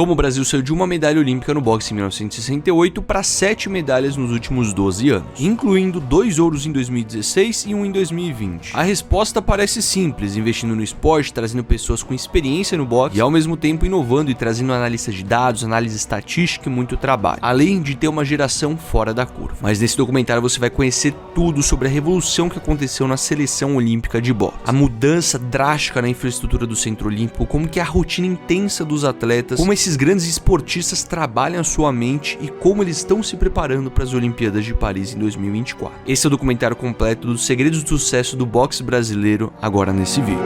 como o Brasil saiu de uma medalha olímpica no boxe em 1968 para 7 medalhas nos últimos 12 anos, incluindo 2 ouros em 2016 e 1 em 2020. A resposta parece simples, investindo no esporte, trazendo pessoas com experiência no boxe e ao mesmo tempo inovando e trazendo analista de dados, análise estatística e muito trabalho, além de ter uma geração fora da curva. Mas nesse documentário você vai conhecer tudo sobre a revolução que aconteceu na seleção olímpica de boxe, a mudança drástica na infraestrutura do Centro Olímpico, como que é a rotina intensa dos atletas, como esses grandes esportistas trabalham a sua mente e como eles estão se preparando para as Olimpíadas de Paris em 2024. Esse é o documentário completo dos segredos do sucesso do boxe brasileiro, agora nesse vídeo.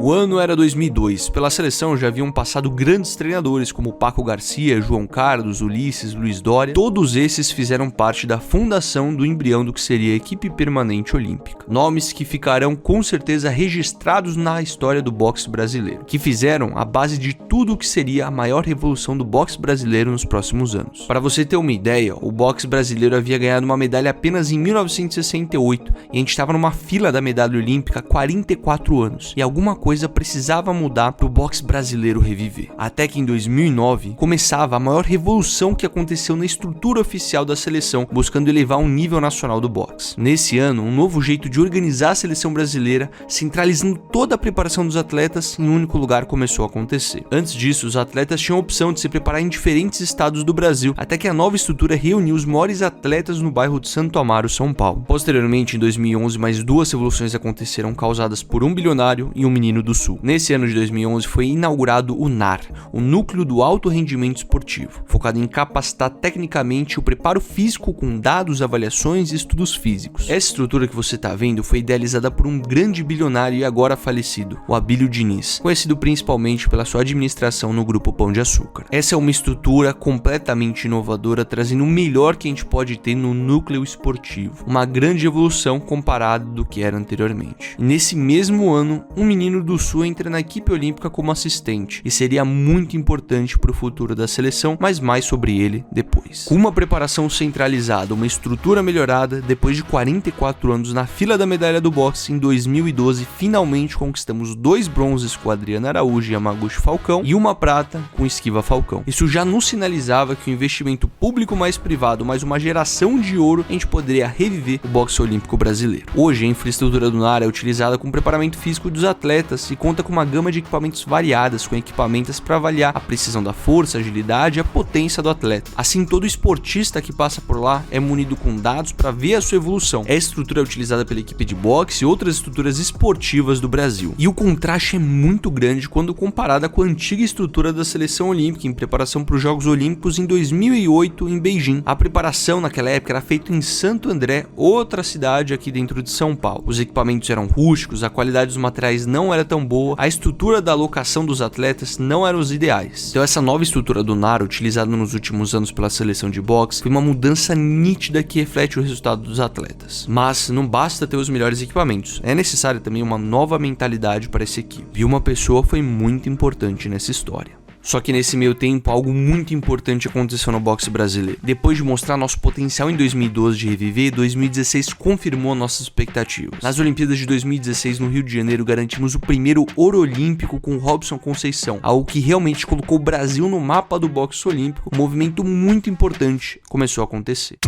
O ano era 2002, pela seleção já haviam passado grandes treinadores como Paco Garcia, João Carlos, Ulisses, Luiz Dória. Todos esses fizeram parte da fundação do embrião do que seria a equipe permanente olímpica. Nomes que ficarão com certeza registrados na história do boxe brasileiro, que fizeram a base de tudo o que seria a maior revolução do boxe brasileiro nos próximos anos. Para você ter uma ideia, o boxe brasileiro havia ganhado uma medalha apenas em 1968 e a gente estava numa fila da medalha olímpica há 44 anos, e alguma coisa precisava mudar para o boxe brasileiro reviver. Até que em 2009 começava a maior revolução que aconteceu na estrutura oficial da seleção, buscando elevar um nível nacional do boxe. Nesse ano, um novo jeito de organizar a seleção brasileira, centralizando toda a preparação dos atletas em um único lugar, começou a acontecer. Antes disso, os atletas tinham a opção de se preparar em diferentes estados do Brasil, até que a nova estrutura reuniu os maiores atletas no bairro de Santo Amaro, São Paulo. Posteriormente, em 2011, mais 2 revoluções aconteceram, causadas por um bilionário e um menino do Sul. Nesse ano de 2011 foi inaugurado o NAR, o Núcleo do Alto Rendimento Esportivo, focado em capacitar tecnicamente o preparo físico com dados, avaliações e estudos físicos. Essa estrutura que você está vendo foi idealizada por um grande bilionário e agora falecido, o Abílio Diniz, conhecido principalmente pela sua administração no Grupo Pão de Açúcar. Essa é uma estrutura completamente inovadora, trazendo o melhor que a gente pode ter no núcleo esportivo, uma grande evolução comparado do que era anteriormente. E nesse mesmo ano, um menino do Sul entra na equipe olímpica como assistente e seria muito importante para o futuro da seleção, mas mais sobre ele depois. Com uma preparação centralizada, uma estrutura melhorada, depois de 44 anos na fila da medalha do boxe, em 2012 finalmente conquistamos 2 bronzes com Adriana Araújo e Yamaguchi Falcão e uma prata com Esquiva Falcão. Isso já nos sinalizava que o investimento público mais privado, mais uma geração de ouro, a gente poderia reviver o boxe olímpico brasileiro. Hoje a infraestrutura do NAR é utilizada com o preparamento físico dos atletas e conta com uma gama de equipamentos variadas, com equipamentos para avaliar a precisão da força, agilidade e a potência do atleta. Assim, todo esportista que passa por lá é munido com dados para ver a sua evolução. Essa estrutura é utilizada pela equipe de boxe e outras estruturas esportivas do Brasil. E o contraste é muito grande quando comparada com a antiga estrutura da seleção olímpica em preparação para os Jogos Olímpicos em 2008 em Beijing. A preparação naquela época era feita em Santo André, outra cidade aqui dentro de São Paulo. Os equipamentos eram rústicos, a qualidade dos materiais não era tão boa, a estrutura da alocação dos atletas não eram os ideais. Então essa nova estrutura do NAR, utilizada nos últimos anos pela seleção de boxe, foi uma mudança nítida que reflete o resultado dos atletas. Mas não basta ter os melhores equipamentos, é necessário também uma nova mentalidade para essa equipe. E uma pessoa foi muito importante nessa história. Só que nesse meio tempo, algo muito importante aconteceu no boxe brasileiro. Depois de mostrar nosso potencial em 2012 de reviver, 2016 confirmou nossas expectativas. Nas Olimpíadas de 2016, no Rio de Janeiro, garantimos o primeiro ouro olímpico com Robson Conceição, algo que realmente colocou o Brasil no mapa do boxe olímpico. Um movimento muito importante começou a acontecer.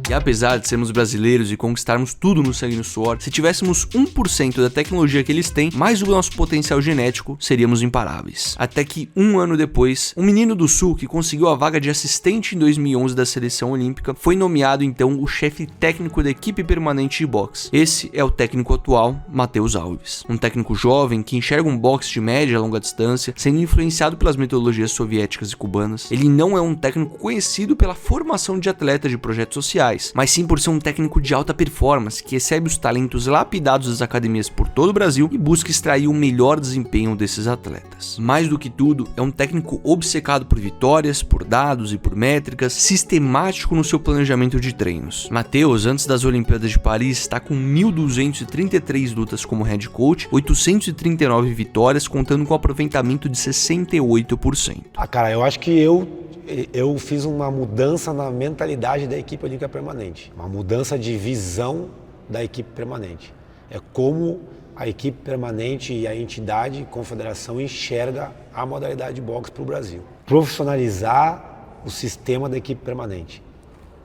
E apesar de sermos brasileiros e conquistarmos tudo no sangue e no suor, se tivéssemos 1% da tecnologia que eles têm, mais o nosso potencial genético, seríamos imparáveis. Até que um ano depois, um menino do Sul que conseguiu a vaga de assistente em 2011 da seleção olímpica foi nomeado então o chefe técnico da equipe permanente de boxe. Esse é o técnico atual, Matheus Alves. Um técnico jovem que enxerga um boxe de média a longa distância, sendo influenciado pelas metodologias soviéticas e cubanas. Ele não é um técnico conhecido pela formação de atletas de projetos sociais, profissionais, mas sim por ser um técnico de alta performance que recebe os talentos lapidados das academias por todo o Brasil e busca extrair o melhor desempenho desses atletas. Mais do que tudo, é um técnico obcecado por vitórias, por dados e por métricas, sistemático no seu planejamento de treinos. Matheus, antes das Olimpíadas de Paris, está com 1.233 lutas como head coach, 839 vitórias, contando com aproveitamento de 68%. Cara, eu acho que eu fiz uma mudança na mentalidade da equipe olímpica permanente, uma mudança de visão da equipe permanente. É como a equipe permanente e a entidade, confederação, enxerga a modalidade de boxe para o Brasil. Profissionalizar o sistema da equipe permanente.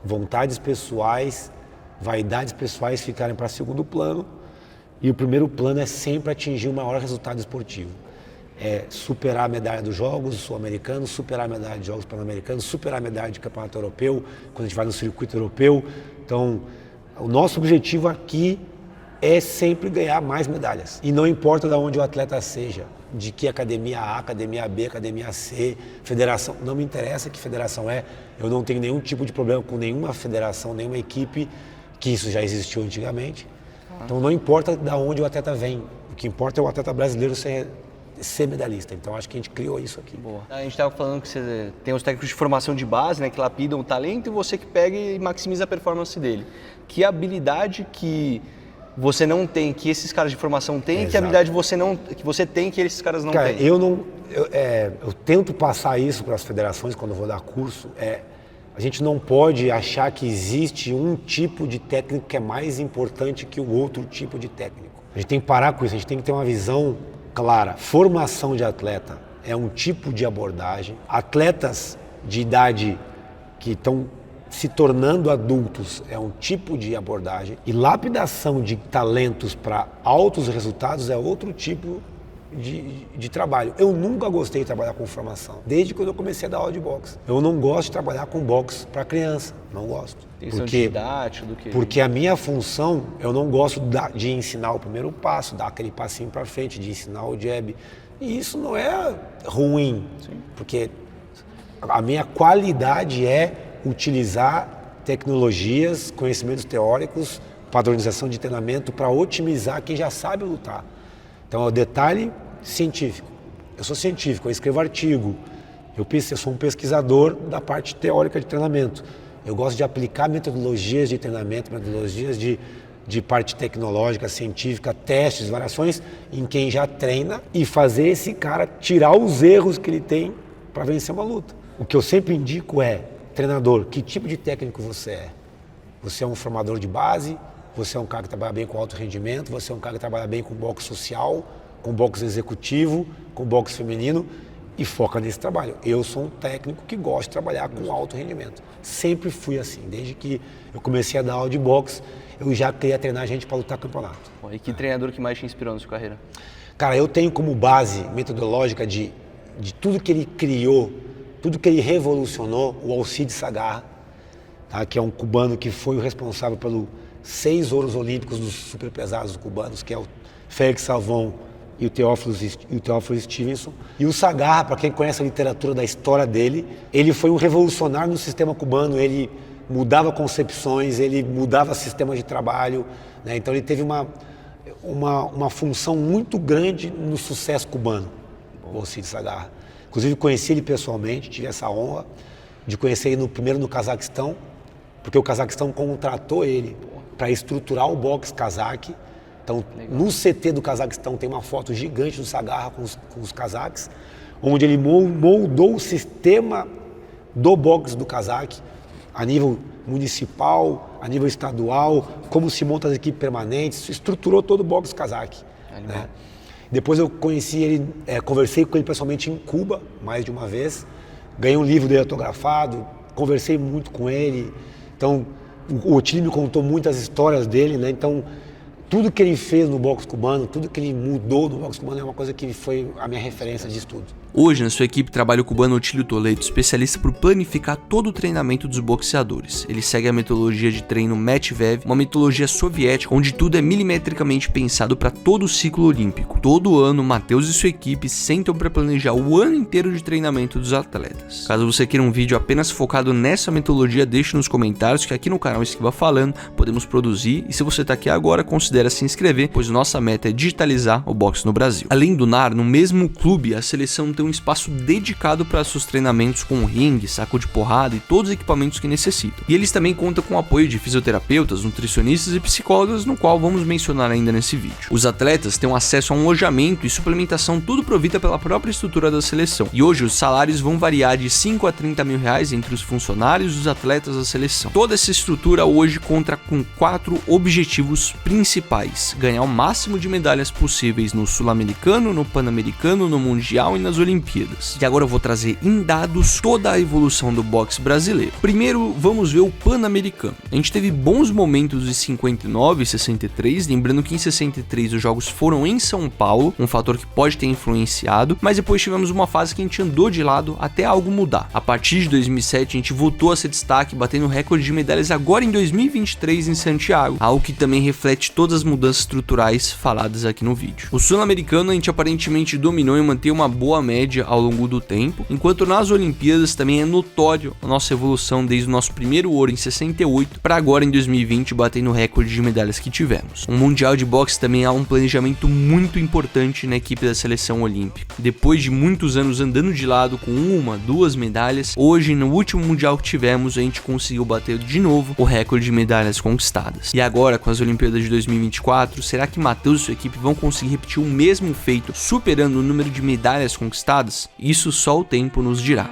Vontades pessoais, vaidades pessoais ficarem para segundo plano, e o primeiro plano é sempre atingir o maior resultado esportivo. É superar a medalha dos Jogos Sul-Americanos, superar a medalha de Jogos Pan-Americanos, superar a medalha de Campeonato Europeu, quando a gente vai no circuito europeu. Então, o nosso objetivo aqui é sempre ganhar mais medalhas. E não importa de onde o atleta seja, de que academia A, academia B, academia C, federação, não me interessa que federação é, eu não tenho nenhum tipo de problema com nenhuma federação, nenhuma equipe, que isso já existiu antigamente. Então não importa de onde o atleta vem, o que importa é o atleta brasileiro ser medalhista. Então acho que a gente criou isso aqui. Boa. A gente estava falando que você tem os técnicos de formação de base, né, que lapidam o talento, e você que pega e maximiza a performance dele. Que habilidade que você não tem, que esses caras de formação têm, e que habilidade que você tem, que esses caras não têm? Eu tento passar isso para as federações quando eu vou dar curso. A gente não pode achar que existe um tipo de técnico que é mais importante que o outro tipo de técnico. A gente tem que parar com isso, a gente tem que ter uma visão clara. Formação de atleta é um tipo de abordagem. Atletas de idade que estão se tornando adultos é um tipo de abordagem. E lapidação de talentos para altos resultados é outro tipo de trabalho. Eu nunca gostei de trabalhar com formação, desde quando eu comecei a dar aula de boxe. Eu não gosto de trabalhar com boxe para criança, não gosto. Porque a minha função, eu não gosto de ensinar o primeiro passo, dar aquele passinho para frente, de ensinar o jab. E isso não é ruim, porque a minha qualidade é utilizar tecnologias, conhecimentos teóricos, padronização de treinamento para otimizar quem já sabe lutar. Então é o detalhe científico. Eu sou científico, eu escrevo artigo, eu sou um pesquisador da parte teórica de treinamento. Eu gosto de aplicar metodologias de treinamento, metodologias de parte tecnológica, científica, testes, variações em quem já treina e fazer esse cara tirar os erros que ele tem para vencer uma luta. O que eu sempre indico é, treinador, que tipo de técnico você é? Você é um formador de base? Você é um cara que trabalha bem com alto rendimento, você é um cara que trabalha bem com boxe social, com boxe executivo, com boxe feminino e foca nesse trabalho. Eu sou um técnico que gosta de trabalhar com alto rendimento. Sempre fui assim, desde que eu comecei a dar aula de boxe, eu já queria treinar gente para lutar campeonato. E que treinador que mais te inspirou na sua carreira? Cara, eu tenho como base metodológica de tudo que ele criou, tudo que ele revolucionou, o Alcides Sagarra, tá? Que é um cubano que foi o responsável pelos 6 ouros olímpicos dos superpesados cubanos, que é o Félix Salvão e o Teófilo Stevenson. E o Sagarra, para quem conhece a literatura da história dele, ele foi um revolucionário no sistema cubano, ele mudava concepções, ele mudava sistemas de trabalho, né? Então ele teve uma função muito grande no sucesso cubano, o Alcides Sagarra. Inclusive conheci ele pessoalmente, tive essa honra de conhecer ele primeiro no Cazaquistão, porque o Cazaquistão contratou ele para estruturar o boxe cazaque. Então, no CT do Cazaquistão tem uma foto gigante do Sagarra com os cazaques, onde ele moldou o sistema do boxe do cazaque, a nível municipal, a nível estadual, como se monta as equipes permanentes, estruturou todo o boxe cazaque. Né? Depois eu conheci ele, conversei com ele pessoalmente em Cuba, mais de uma vez, ganhei um livro dele autografado, conversei muito com ele. Então, o time me contou muitas histórias dele, né? Então, tudo que ele fez no boxe cubano, tudo que ele mudou no boxe cubano é uma coisa que foi a minha referência de estudo. Hoje, na sua equipe, trabalha o cubano Otílio Toledo, especialista por planificar todo o treinamento dos boxeadores. Ele segue a metodologia de treino Medvedev, uma metodologia soviética, onde tudo é milimetricamente pensado para todo o ciclo olímpico. Todo ano, Matheus e sua equipe sentam para planejar o ano inteiro de treinamento dos atletas. Caso você queira um vídeo apenas focado nessa metodologia, deixe nos comentários que aqui no canal Esquiva Falando podemos produzir, e se você está aqui agora, considere se inscrever, pois nossa meta é digitalizar o boxe no Brasil. Além do NAR, no mesmo clube, a seleção tem um espaço dedicado para seus treinamentos com ringue, saco de porrada e todos os equipamentos que necessitam. E eles também contam com o apoio de fisioterapeutas, nutricionistas e psicólogos, no qual vamos mencionar ainda nesse vídeo. Os atletas têm acesso a um alojamento e suplementação, tudo provida pela própria estrutura da seleção. E hoje os salários vão variar de 5 a 30 mil reais entre os funcionários e os atletas da seleção. Toda essa estrutura hoje conta com 4 objetivos principais: ganhar o máximo de medalhas possíveis no Sul-Americano, no Pan-Americano, no Mundial e nas Olimpíadas. E agora eu vou trazer em dados toda a evolução do boxe brasileiro. Primeiro, vamos ver o Pan-Americano. A gente teve bons momentos em 59 e 63, lembrando que em 63 os jogos foram em São Paulo, um fator que pode ter influenciado, mas depois tivemos uma fase que a gente andou de lado até algo mudar. A partir de 2007 a gente voltou a ser destaque, batendo recorde de medalhas agora em 2023 em Santiago, algo que também reflete todas as mudanças estruturais faladas aqui no vídeo. O Sul-Americano a gente aparentemente dominou e manteve uma boa média ao longo do tempo, enquanto nas Olimpíadas também é notório a nossa evolução desde o nosso primeiro ouro em 68 para agora em 2020, batendo o recorde de medalhas que tivemos. O Mundial de Boxe também há um planejamento muito importante na equipe da seleção olímpica. Depois de muitos anos andando de lado com 1, 2 medalhas, hoje no último Mundial que tivemos a gente conseguiu bater de novo o recorde de medalhas conquistadas. E agora com as Olimpíadas de 2024, será que Matheus e sua equipe vão conseguir repetir o mesmo feito, superando o número de medalhas conquistadas? Isso só o tempo nos dirá.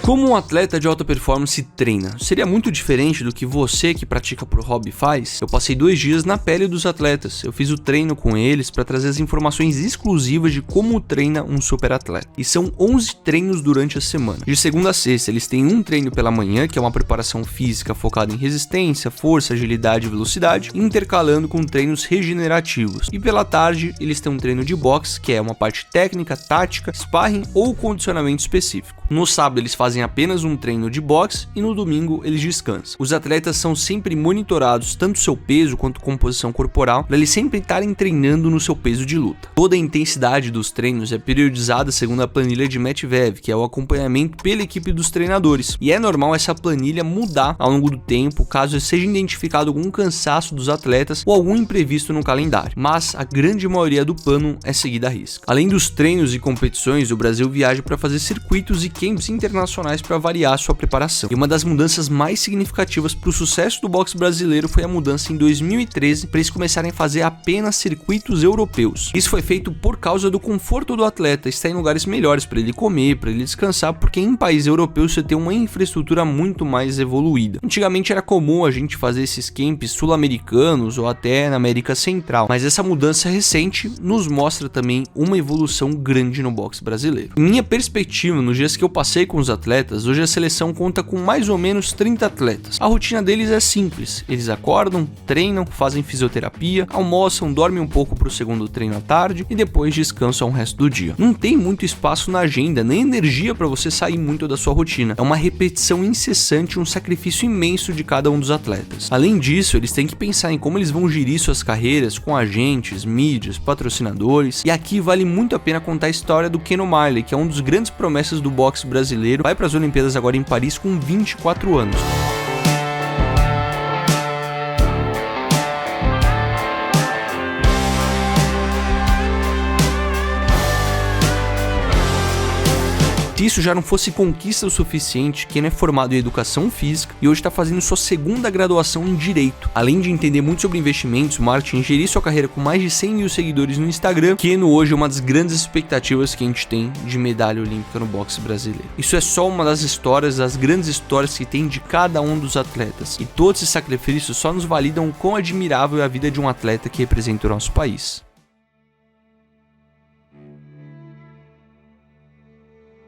Como um atleta de alta performance treina? Seria muito diferente do que você que pratica por hobby faz? Eu passei 2 dias na pele dos atletas, eu fiz o treino com eles para trazer as informações exclusivas de como treina um super atleta. E são 11 treinos durante a semana. De segunda a sexta eles têm um treino pela manhã, que é uma preparação física focada em resistência, força, agilidade e velocidade, intercalando com treinos regenerativos. E pela tarde eles têm um treino de boxe, que é uma parte técnica, tática, sparring ou condicionamento específico. No sábado eles fazem apenas um treino de boxe e no domingo eles descansam. Os atletas são sempre monitorados, tanto seu peso quanto composição corporal, para eles sempre estarem treinando no seu peso de luta. Toda a intensidade dos treinos é periodizada segundo a planilha de Medvedev, que é o acompanhamento pela equipe dos treinadores. E é normal essa planilha mudar ao longo do tempo, caso seja identificado algum cansaço dos atletas ou algum imprevisto no calendário. Mas a grande maioria do plano é seguida à risca. Além dos treinos e competições, o Brasil viaja para fazer circuitos e camps internacionais para variar sua preparação. E uma das mudanças mais significativas para o sucesso do boxe brasileiro foi a mudança em 2013 para eles começarem a fazer apenas circuitos europeus. Isso foi feito por causa do conforto do atleta, estar em lugares melhores para ele comer, para ele descansar, porque em países europeus você tem uma infraestrutura muito mais evoluída. Antigamente era comum a gente fazer esses camps sul-americanos ou até na América Central, mas essa mudança recente nos mostra também uma evolução grande no boxe brasileiro. Em minha perspectiva, nos dias que eu passei com os atletas, hoje a seleção conta com mais ou menos 30 atletas. A rotina deles é simples, eles acordam, treinam, fazem fisioterapia, almoçam, dormem um pouco para o segundo treino à tarde e depois descansam o resto do dia. Não tem muito espaço na agenda, nem energia para você sair muito da sua rotina. É uma repetição incessante e um sacrifício imenso de cada um dos atletas. Além disso, eles têm que pensar em como eles vão gerir suas carreiras com agentes, mídias, patrocinadores, e aqui vale muito a pena contar a história do Ken O'Malley, que é um dos grandes promessas do boxe brasileiro, vai para as Olimpíadas agora em Paris com 24 anos. Se isso já não fosse conquista o suficiente, Keno é formado em educação física e hoje está fazendo sua segunda graduação em direito. Além de entender muito sobre investimentos, marketing e gerir sua carreira com mais de 100 mil seguidores no Instagram, Keno hoje é uma das grandes expectativas que a gente tem de medalha olímpica no boxe brasileiro. Isso é só uma das histórias, das grandes histórias que tem de cada um dos atletas. E todos esses sacrifícios só nos validam o quão admirável é a vida de um atleta que representa o nosso país.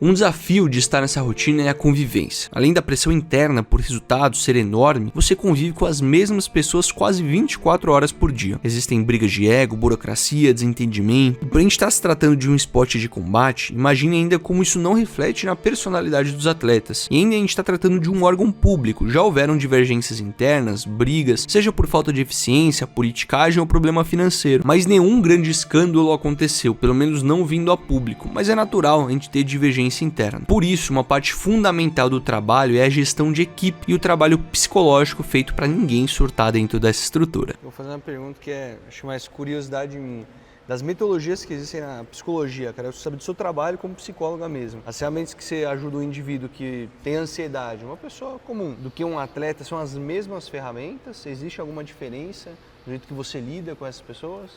Um desafio de estar nessa rotina é a convivência. Além da pressão interna por resultados ser enorme, você convive com as mesmas pessoas quase 24 horas por dia. Existem brigas de ego, burocracia, desentendimento. E por a gente estar se tratando de um esporte de combate, imagine ainda como isso não reflete na personalidade dos atletas. E ainda a gente está tratando de um órgão público. Já houveram divergências internas, brigas, seja por falta de eficiência, politicagem ou problema financeiro. Mas nenhum grande escândalo aconteceu, pelo menos não vindo a público. Mas é natural a gente ter divergência interna. Por isso, uma parte fundamental do trabalho é a gestão de equipe e o trabalho psicológico feito para ninguém surtar dentro dessa estrutura. Vou fazer uma pergunta que acho mais curiosidade minha. Das metodologias que existem na psicologia, cara, eu saber do seu trabalho como psicóloga mesmo. As ferramentas que você ajuda o indivíduo que tem ansiedade, uma pessoa comum, do que um atleta, são as mesmas ferramentas? Existe alguma diferença no jeito que você lida com essas pessoas?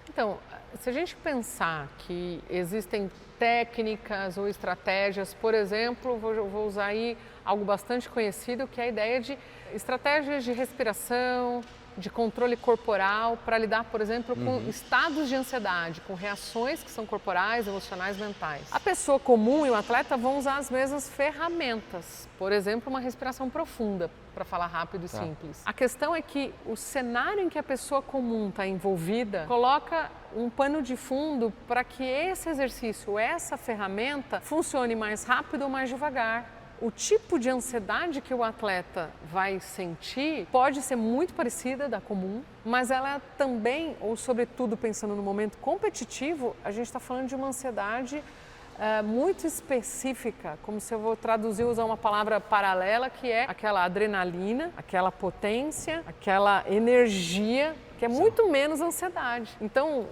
Então, se a gente pensar que existem técnicas ou estratégias, por exemplo, vou usar aí algo bastante conhecido, que é a ideia de estratégias de respiração, de controle corporal para lidar, por exemplo, com estados de ansiedade, com reações que são corporais, emocionais, mentais. A pessoa comum e o atleta vão usar as mesmas ferramentas, por exemplo, uma respiração profunda, para falar rápido e simples. A questão é que o cenário em que a pessoa comum está envolvida coloca um pano de fundo para que esse exercício, essa ferramenta, funcione mais rápido ou mais devagar. O tipo de ansiedade que o atleta vai sentir pode ser muito parecida da comum, mas ela também, ou sobretudo pensando no momento competitivo, a gente está falando de uma ansiedade muito específica, como se eu vou traduzir, usar uma palavra paralela, que é aquela adrenalina, aquela potência, aquela energia, que é muito menos ansiedade. Então,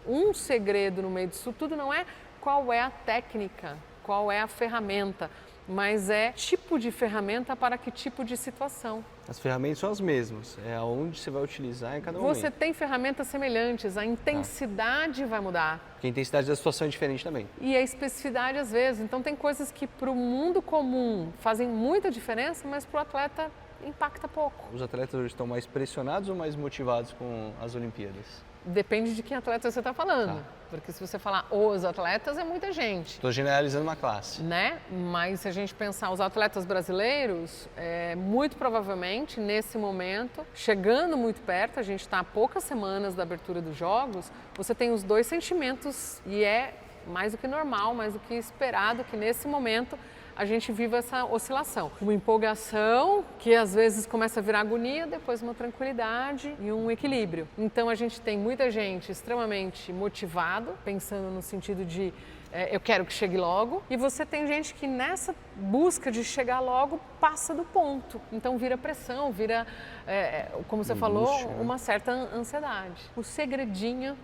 um segredo no meio disso tudo não é qual é a técnica, qual é a ferramenta, mas é tipo de ferramenta para que tipo de situação. As ferramentas são as mesmas, é aonde você vai utilizar em cada momento. Você tem ferramentas semelhantes, a intensidade vai mudar. Porque a intensidade da situação é diferente também. E a especificidade às vezes. Então tem coisas que para o mundo comum fazem muita diferença, mas para o atleta impacta pouco. Os atletas hoje estão mais pressionados ou mais motivados com as Olimpíadas? Depende de quem atleta você está falando. Porque se você falar os atletas, é muita gente. Estou generalizando uma classe. Né? Mas se a gente pensar os atletas brasileiros, muito provavelmente, nesse momento, chegando muito perto, a gente está a poucas semanas da abertura dos Jogos, você tem os dois sentimentos e é mais do que normal, mais do que esperado que nesse momento a gente viva essa oscilação. Uma empolgação que às vezes começa a virar agonia, depois uma tranquilidade e um equilíbrio. Então a gente tem muita gente extremamente motivado, pensando no sentido de eu quero que chegue logo, e você tem gente que nessa busca de chegar logo passa do ponto. Então vira pressão, vira, como você falou, uma certa ansiedade. O segredinho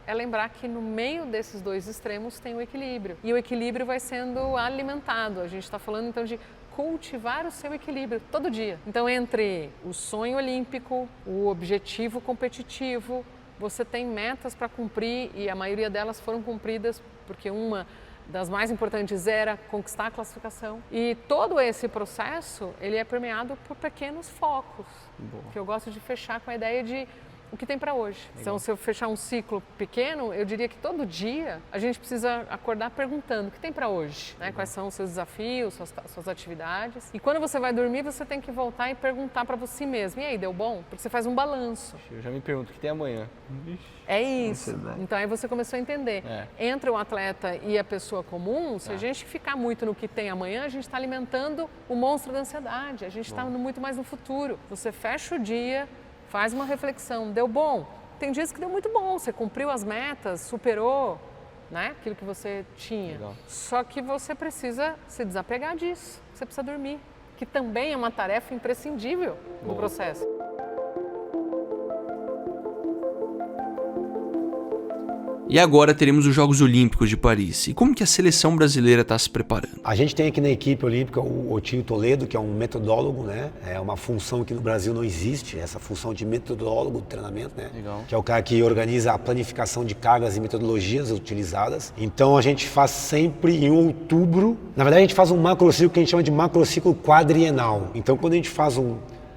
é lembrar que no meio desses dois extremos tem o equilíbrio. E o equilíbrio vai sendo alimentado. A gente está falando então de cultivar o seu equilíbrio todo dia. Então entre o sonho olímpico, o objetivo competitivo, você tem metas para cumprir e a maioria delas foram cumpridas porque uma das mais importantes era conquistar a classificação. E todo esse processo, ele é permeado por pequenos focos. Boa. Que eu gosto de fechar com a ideia de o que tem para hoje. Legal. Então, se eu fechar um ciclo pequeno, eu diria que todo dia a gente precisa acordar perguntando o que tem para hoje, né? Quais são os seus desafios, suas atividades. E quando você vai dormir, você tem que voltar e perguntar para você mesmo, e aí, deu bom? Porque você faz um balanço. Eu já me pergunto o que tem amanhã. É isso. Então, aí você começou a entender. Entre o atleta e a pessoa comum, se a gente ficar muito no que tem amanhã, a gente está alimentando o monstro da ansiedade. A gente está muito mais no futuro. Você fecha o dia, faz uma reflexão, deu bom? Tem dias que deu muito bom, você cumpriu as metas, superou, né, aquilo que você tinha. Legal. Só que você precisa se desapegar disso, você precisa dormir, que também é uma tarefa imprescindível no processo. E agora teremos os Jogos Olímpicos de Paris. E como que a seleção brasileira está se preparando? A gente tem aqui na equipe olímpica o Otinho Toledo, que é um metodólogo, né? É uma função que no Brasil não existe, essa função de metodólogo de treinamento, né? Legal. Que é o cara que organiza a planificação de cargas e metodologias utilizadas. Então a gente faz sempre em outubro, na verdade a gente faz um macrociclo que a gente chama de macrociclo quadrienal. Então quando a gente faz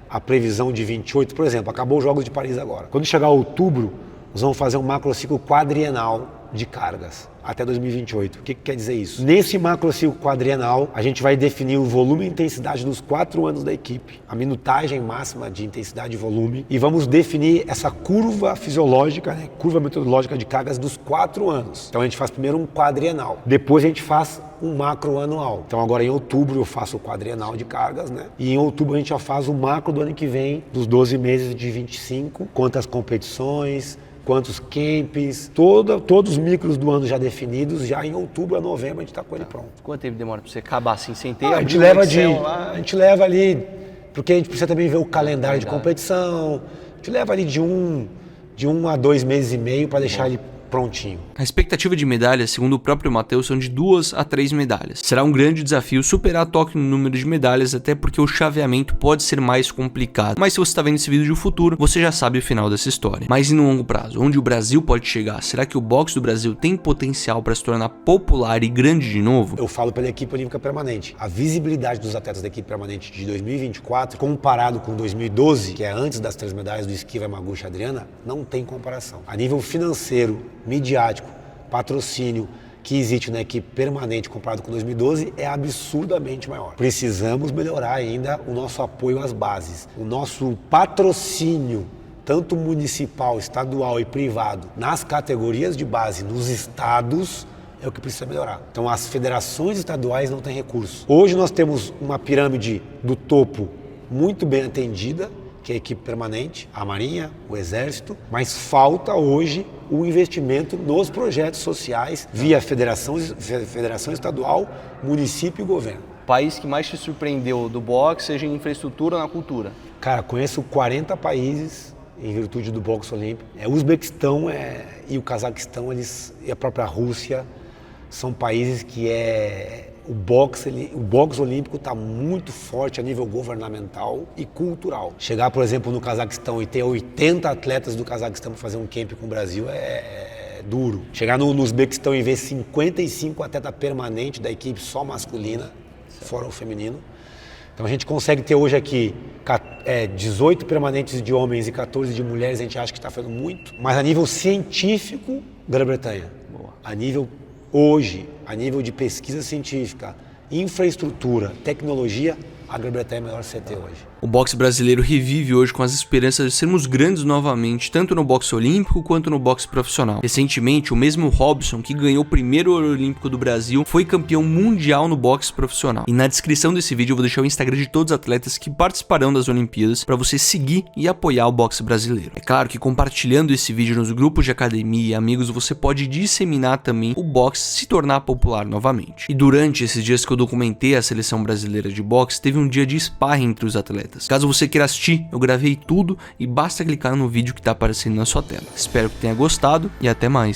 a previsão de 28, por exemplo, acabou os Jogos de Paris agora. Quando chegar outubro, nós vamos fazer um macrociclo quadrienal de cargas até 2028. O que quer dizer isso? Nesse macrociclo quadrienal, a gente vai definir o volume e intensidade dos 4 anos da equipe, a minutagem máxima de intensidade e volume, e vamos definir essa curva fisiológica, né, curva metodológica de cargas dos 4 anos. Então a gente faz primeiro um quadrienal, depois a gente faz um macro anual. Então agora em outubro eu faço o quadrienal de cargas, né? E em outubro a gente já faz o macro do ano que vem, dos 12 meses de 25, quantas competições, quantos camps, todos os micros do ano já definidos, já em outubro a novembro a gente está com ele pronto. Quanto tempo demora para você acabar assim, sem ter? A gente leva ali, porque a gente precisa também ver o calendário de competição, a gente leva ali de um a 2 meses e meio para deixar ele prontinho. A expectativa de medalhas, segundo o próprio Matheus, são de 2 a 3 medalhas. Será um grande desafio superar Tóquio no número de medalhas, até porque o chaveamento pode ser mais complicado. Mas se você está vendo esse vídeo de futuro, você já sabe o final dessa história. Mas e no longo prazo, onde o Brasil pode chegar? Será que o boxe do Brasil tem potencial para se tornar popular e grande de novo? Eu falo pela equipe olímpica permanente. A visibilidade dos atletas da equipe permanente de 2024, comparado com 2012, que é antes das 3 medalhas do Esquiva, Yamaguchi e Adriana, não tem comparação. A nível financeiro, midiático, patrocínio que existe na equipe permanente comparado com 2012 é absurdamente maior. Precisamos melhorar ainda o nosso apoio às bases. O nosso patrocínio, tanto municipal, estadual e privado, nas categorias de base, nos estados, é o que precisa melhorar. Então as federações estaduais não têm recursos. Hoje nós temos uma pirâmide do topo muito bem atendida, que é a equipe permanente, a Marinha, o Exército, mas falta hoje o investimento nos projetos sociais via federação estadual, município e governo. O país que mais te surpreendeu do boxe, seja em infraestrutura ou na cultura? Cara, conheço 40 países em virtude do boxe olímpico. O Uzbequistão e o Cazaquistão, e a própria Rússia, são países que o boxe olímpico está muito forte a nível governamental e cultural. Chegar, por exemplo, no Cazaquistão e ter 80 atletas do Cazaquistão para fazer um camp com o Brasil é duro. Chegar no Uzbequistão e ver 55 atletas permanentes da equipe só masculina, fora o feminino. Então a gente consegue ter hoje aqui 18 permanentes de homens e 14 de mulheres, a gente acha que está fazendo muito. Mas a nível científico, Grã-Bretanha. A nível de pesquisa científica, infraestrutura, tecnologia, a Grã-Bretanha é a melhor CT hoje. O boxe brasileiro revive hoje com as esperanças de sermos grandes novamente, tanto no boxe olímpico quanto no boxe profissional. Recentemente, o mesmo Robson, que ganhou o primeiro ouro olímpico do Brasil, foi campeão mundial no boxe profissional. E na descrição desse vídeo eu vou deixar o Instagram de todos os atletas que participarão das Olimpíadas para você seguir e apoiar o boxe brasileiro. É claro que compartilhando esse vídeo nos grupos de academia e amigos, você pode disseminar também o boxe se tornar popular novamente. E durante esses dias que eu documentei a seleção brasileira de boxe, teve um dia de sparring entre os atletas. Caso você queira assistir, eu gravei tudo e basta clicar no vídeo que está aparecendo na sua tela. Espero que tenha gostado e até mais.